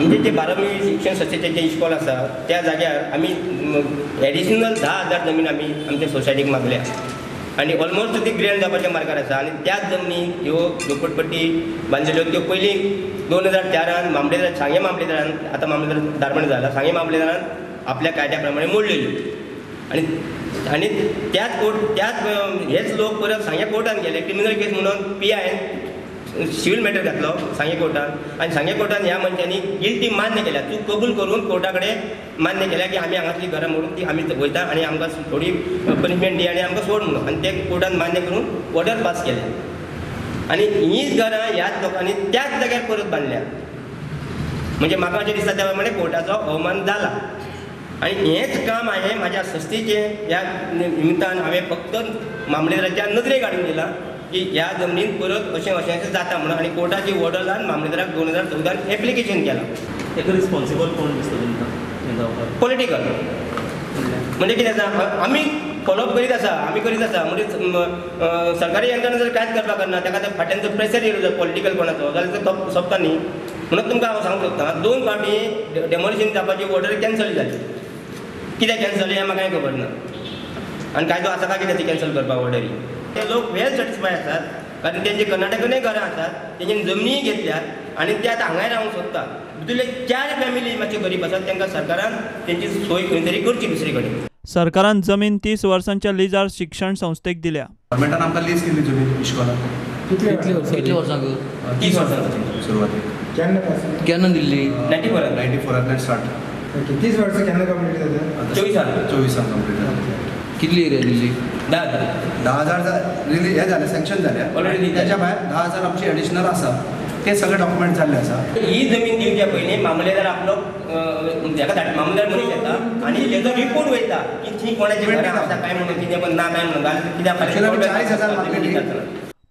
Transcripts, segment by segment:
आमचे जे 12वी शिक्षण संस्थेचे जे इस्कॉल आसा त्या जाग्यार आमी एडिशनल 10,000 जमीन आमी आमच्या सोसायटीक मागल्या आणि ऑलमोस्ट ती ग्रँड जावपाच्या मार्गार आसा आणि त्याच जमनी ह्यो झोपडपट्टी बांदलेल्यो त्यो पयलीं 2004 मामलेदार सांगे मामलेदारान आतां मामलेदार दारमण जाला सांगे मामलेदारान आपल्या कायद्या प्रमाणे मोडलेल्यो आणि त्याच हेच लोक परत सांगे कोर्टान गेले क्रिमिनल केस म्हणून PI सिव्हिल मॅटर घातलो सांगे कोर्टान आणि सांगे कोर्टान ह्या मनशांनी गिल्टी मान्य केल्या तूं कबूल करून कोर्टा कडेन मान्य केल्या की आमी हांगासली घरां मोडून ती आमी वयता आणि आमकां थोडी पनिशमेंट दी आणि आमकां सोड म्हणून आणि ते कोर्टान मान्य करून ऑर्डर पास केल्या आणि हीच घरां ह्याच लोकांनी त्याच जाग्यार परत बांदल्या म्हणजे म्हाका अशें दिसता त्या प्रमाणे कोर्टाचो अवमान जाला आणि हेच काम हांवें म्हाज्या संस्थेचें ह्या निमित्तान हांवें फक्त मामलेदाराच्या नदरेक हाडून दिला की ह्या जमनीन परत अशें जाता म्हणून आणि कोर्टाची ऑर्डर लावन मामलेदाराक 2014 एप्लिकेशन केलां. तेका रिस्पॉन्सिबल कोण दिसता तुमकां? पॉलिटिकल म्हणजे कितें आसा आमी फॉलोअप करीत आसा आमी करीत आसा म्हणजे सरकारी यंत्रणा जर कांयच करपाक करना ताका जर फाटल्यान जर प्रेशर येयलो जर पॉलिटिकल कोणाचो जाल्यार तो सोंपता न्ही म्हणून तुमकां हांव सांगूंक सोदता 2 फावटी डेमोलिशन जावपाची ऑर्डर कॅन्सल जाली कित्याक कॅन्सल जाली हें म्हाका खबर ना आनी कायदो आसा काय कित्याक ती कॅन्सल करपाक ऑर्डरी ते लोक वेल सॅटिस्फाय आसात कारण तेंची कर्नाटकानूय घरां आसात तेंच्यानी जमनीय घेतल्यात आणि ते आतां हांगाय रावंक सोदतात भितरले 4 फॅमिली मातशे गरीब आसात तांकां सरकारान तेंची सोय खंय तरी करची दुसरे कडेन. सरकारान जमीन 30 वर्सांच्या लिजार शिक्षण संस्थेक दिल्या. गव्हर्मेंटान आमकां लीज केली जमीन इश्कॉलाक. कितली वर्सां 30 वर्सां सुरवातेक केन्ना दिल्ली? 94 स्टार्ट. 30 वर्सां केन्ना कंप्लीट जाता? 24 कंप्लीट जाता. कितली एरिया दिल्ली? 10,000 रिली हे झाले सँक्शन झाल्या Already त्याच्या भायर 10,000 आमची एडिशनल आसा ते सगळे डॉक्युमेंट जाल्ले आसा. ही जमीन दिवच्या पयलीं मामलेदार आपलो हेका मामलेदार मनीस येता आणि तेजो रिपोर्ट वयता की ती कोणाची घरां आसा काय म्हणून कितें पण ना काय म्हणून कित्याक Actually आमी 40,000 मागलेली.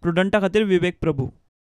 प्रुडंटा खातीर विवेक प्रभू.